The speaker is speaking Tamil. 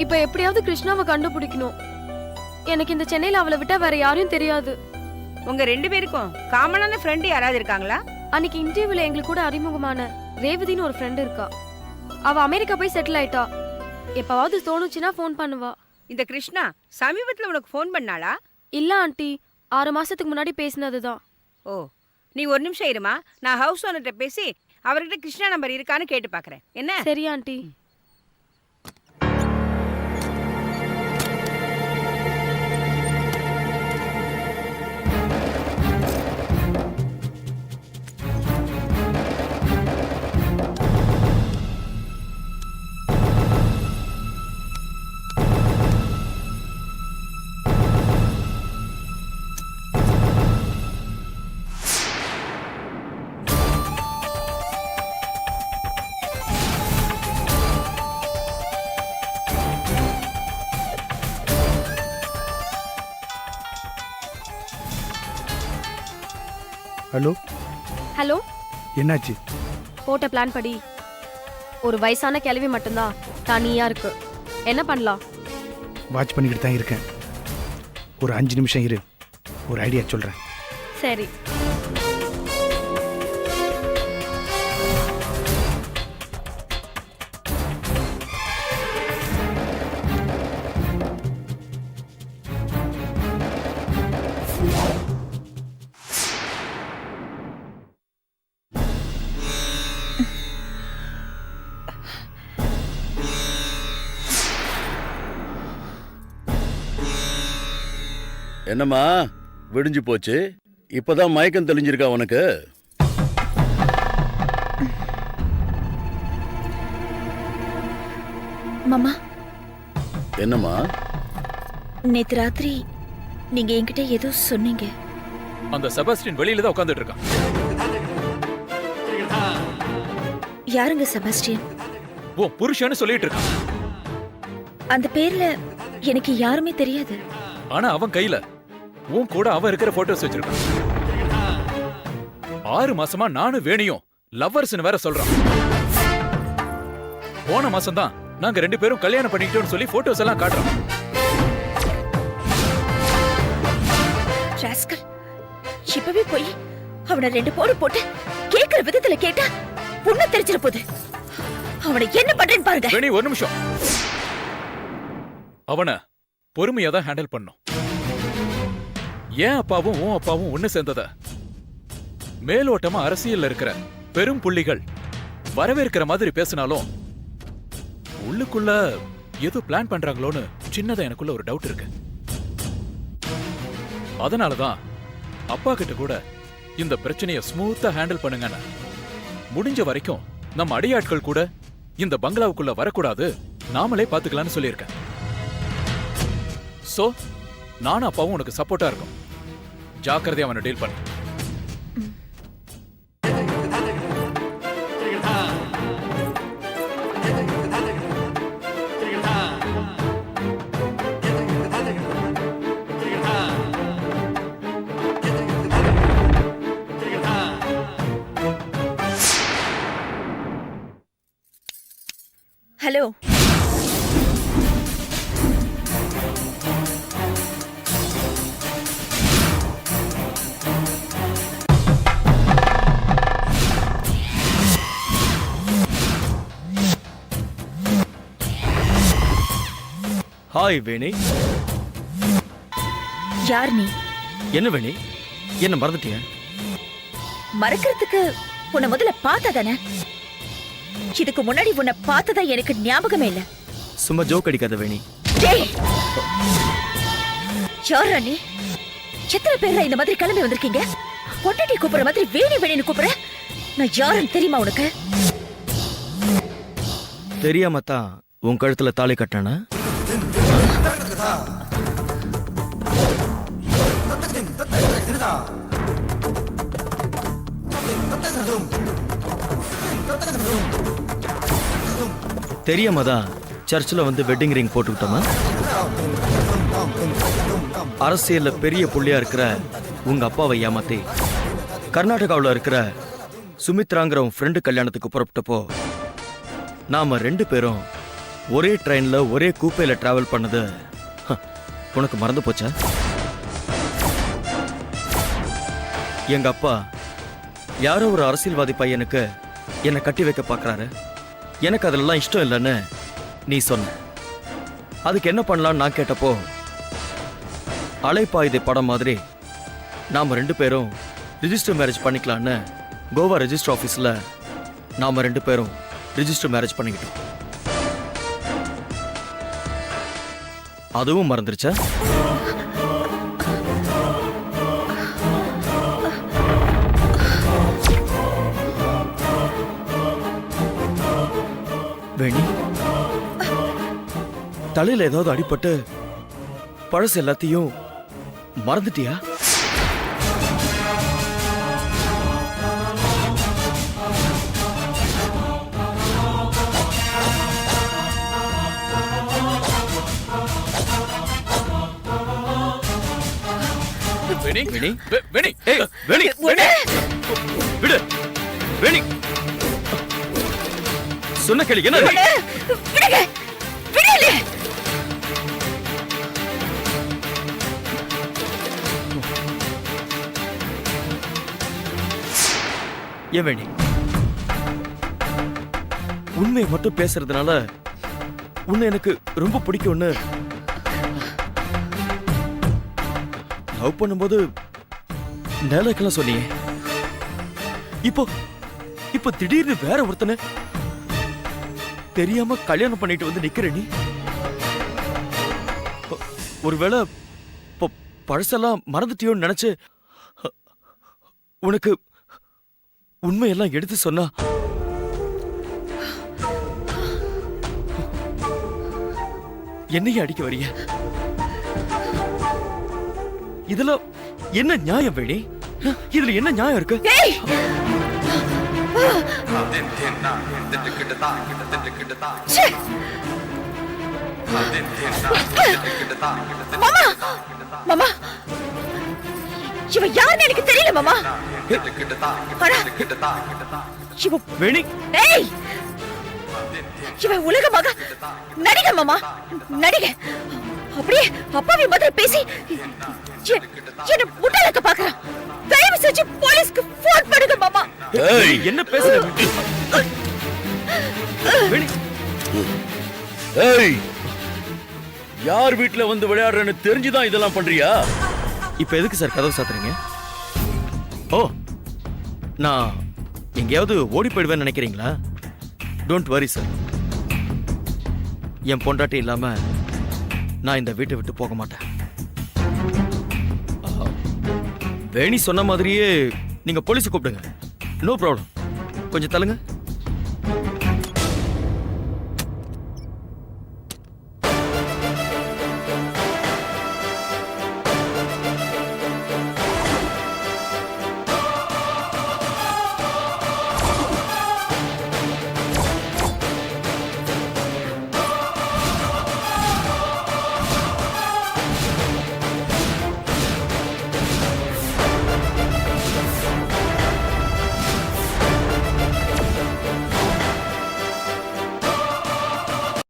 இப்ப எப்படியாவது கிருஷ்ணாவை கண்டுபிடிக்கணும். எனக்கு இந்த சென்னையில அவளை விட்டா வேற யாரையும் தெரியாது. உங்க 2 பேருக்கும் காமனான ஃப்ரெண்ட் யாராவது இருக்காங்களா? அன்னைக்கு இன்டர்வியூல எங்களுக்கு கூட அறிமுகமான ரேவதின்னு ஒரு ஃப்ரெண்ட் இருக்கா. அவ அமெரிக்கா போய் செட்டில் ஆயிட்டா. எப்பவாவது தோணுச்சுன்னா ஃபோன் பண்ணுவா. இந்த கிருஷ்ணா சமீபத்துல உனக்கு ஃபோன் பண்ணாளா? இல்ல ஆண்டி, 6 மாசத்துக்கு முன்னாடி பேசினதுதான். ஓ, நீ ஒரு நிமிஷம் இருமா, நான் ஹவுஸ் ஓனர்கிட்ட பேசி அவர்கிட்ட கிருஷ்ணா நம்பர் இருக்கான்னு கேட்டு பாக்குறேன். என்ன? சரி ஆண்டி. ஹலோ. ஹலோ, என்னாச்சு? போட்ட பிளான் படி ஒரு வயசான கிழவி மட்டும்தான் தனியா இருக்கு. என்ன பண்ணலாம்? வாட்ச் பண்ணிக்கிட்டு தான் இருக்கேன். ஒரு 5 நிமிஷம் இரு, ஒரு ஐடியா சொல்கிறேன். சரி. என்னம்மா விடிஞ்சு போச்சு, இப்பதான் மயக்கம் தெளிஞ்சிருக்கா உனக்கு? மாமா. என்னம்மா? நேத்து ராத்திரி நீங்க என்கிட்ட ஏதோ சொன்னீங்க. அந்த செபாஸ்டியன் வெளியில தான் உட்கார்ந்துட்டு இருக்கான். யாருங்க செபாஸ்டியன்? ஓ புருஷன்னு சொல்லிட்டு இருக்கான். அந்த பேர்ல எனக்கு யாருமே தெரியாது. ஆனா அவன் கையில உன் கூட அவன் இருக்கிற போட்டோஸ் வச்சிருக்கான். 6 மாசமா நானும் வேணியும் லவ்வர்ஸ்னு வேற சொல்றான். போன மாசம் தான் நாங்க 2 பேரும் கல்யாணம் பண்ணிக்கிட்டோம்னு சொல்லி போட்டோஸ் எல்லாம் காட்டுறோம். ராஸ்கல், இப்பவே போய் அவனை 2 போடு போட்டு கேக்குற விதத்துல கேட்டா புண்ணு தெரிச்சிட போகுது. அவனை என்ன பண்றேன்னு பாருங்க. வேணி ஒரு நிமிஷம். அவனை பொறுமையா தான் ஹேண்டில் பண்ணும். ஏன் அப்பாவும் உன் அப்பாவும் ஒண்ணு சேர்ந்தத மேலோட்டமா அரசியல்ல இருக்கிற பெரும் புள்ளிகள் வரவேற்கிற மாதிரி பேசினாலும் உள்ளுக்குள்ள ஏதோ பிளான் பண்றாங்களோன்னு சின்னதா எனக்குள்ள ஒரு டவுட் இருக்கு. அதனாலதான் அப்பா கிட்ட கூட இந்த பிரச்சனைய ஸ்மூத்தா ஹேண்டில் பண்ணுங்கன்னு, முடிஞ்ச வரைக்கும் நம்ம அடியாட்கள் கூட இந்த பங்களாவுக்குள்ள வரக்கூடாது, நாமளே பாத்துக்கலாம்னு சொல்லியிருக்கேன். சோ நானும் அப்பாவும் உனக்கு சப்போர்ட்டா இருக்கும். ஜாக்கிரதையா அவனை டீல் பண்ணு. ஹலோ. ஹாய் வேணி. யார் நீ? என்ன வேணி, என்ன மறந்துட்டிய? மறக்கிறதுக்கு உன்னை முதல்ல பார்த்ததானே. இதுக்கு முன்னாடி உன்னை பார்த்ததா எனக்கு ஞாபகமே இல்ல. சும்மா ஜோக் அடிக்காத வேணி. யாரா நீ? எத்தனை பேர்ல இந்த மாதிரி கிளம்பி வந்திருக்கீங்க? பொட்டாட்டி கூப்பிடுற மாதிரி வேணி வேணின்னு கூப்பிடுற. நான் யாருன்னு தெரியுமா உனக்கு? தெரியாம தான் உன் கழுத்துல தாலி கட்டானா? தெரியாம தான் சர்ச்சில் வந்து வெட்டிங் ரிங் போட்டுக்கிட்டோமா? அரசியல்ல பெரிய புள்ளியா இருக்கிற உங்க அப்பாவை ஏமாத்தி கர்நாடகாவில் இருக்கிற சுமித்ராங்கிற உன் ஃப்ரெண்டு கல்யாணத்துக்கு புறப்பட்டப்போ நாம 2 பேரும் ஒரே ட்ரெயின்ல ஒரே கூப்பையில டிராவல் பண்ணது உனக்கு மறந்து போச்சா? எங்க அப்பா யாரோ ஒரு அரசியல்வாதி பையனுக்கு என்னை கட்டி வைக்க பார்க்கறாரு, எனக்கு அதெல்லாம் இஷ்டம் இல்லைன்னு நீ சொன்ன. அதுக்கு என்ன பண்ணலான்னு நான் கேட்டப்போ, அலைப்பாயுதை படம் மாதிரி நாம 2 பேரும் ரிஜிஸ்டர் மேரேஜ் பண்ணிக்கலான்னு கோவா ரெஜிஸ்டர் ஆஃபீஸில் நாம 2 பேரும் ரிஜிஸ்டர் மேரேஜ் பண்ணிக்கிட்டோம். அதுவும் மறந்துருச்சா? வேணி, தலையில ஏதாவது அடிபட்டு பழசு எல்லாத்தையும் மறந்துட்டியா? வேணி வேணி, வேணி ஏய், வேணி, வேணி, விடு, வேணி, சொன்ன கேளு. என்ன விடுங்க, விடல. ஏன் வேணி, உண்மையை மட்டும் பேசுறதுனால உன்னை எனக்கு ரொம்ப பிடிக்கும்னு லவ் பண்ணும்போது நேலக்கெல்லாம் சொன்னியே. இப்போ திடீர்னு வேற ஒருத்தனை தெரியாம கல்யாணம் பண்ணிட்டு வந்து நிக்கிற நீ. ஒருவேளை பழசெல்லாம் மறந்துட்டியோன்னு நினைச்சு உனக்கு உண்மையெல்லாம் எடுத்து சொன்னா என்னையும் அடிக்க வரிய. இதுல என்ன நியாயம் வேணி? இதுல என்ன நியாயம் இருக்கு? ஏய், ச்சே. மாமா, மாமா, இவ யாருன்னு எனக்கு தெரியல மாமா. ஆனா, இவ வேணி, ஏய், இவ உலகமாக நடிகை மாமா, நடிகை. அப்படியே அப்பாவி மாதிரி பேசி என்ன முட்டாளாக்க பாக்குறான். தயவு செஞ்சு போலீஸ்க்கு போன் பண்ணுங்க மாமா. ஏய் என்ன பேசுற வேணி? ஏய் யார் வீட்ல வந்து விளையாடுறேன்னு தெரிஞ்சுதான் இதெல்லாம் பண்றியா? இப்ப எதுக்கு சார் கதவு சாத்துறீங்க? ஓ, நான் எங்கேயாவது ஓடி போயிடுவேன்னு நினைக்கிறீங்களா? டோன்ட் வரி சார், என் பொண்டாட்டி இல்லாம நான் இந்த வீட்டை விட்டு போக மாட்டேன். வேணி சொன்ன மாதிரியே நீங்க போலீஸ் கூப்பிடுங்க, நோ ப்ராப்ளம். கொஞ்சம் தள்ளுங்க.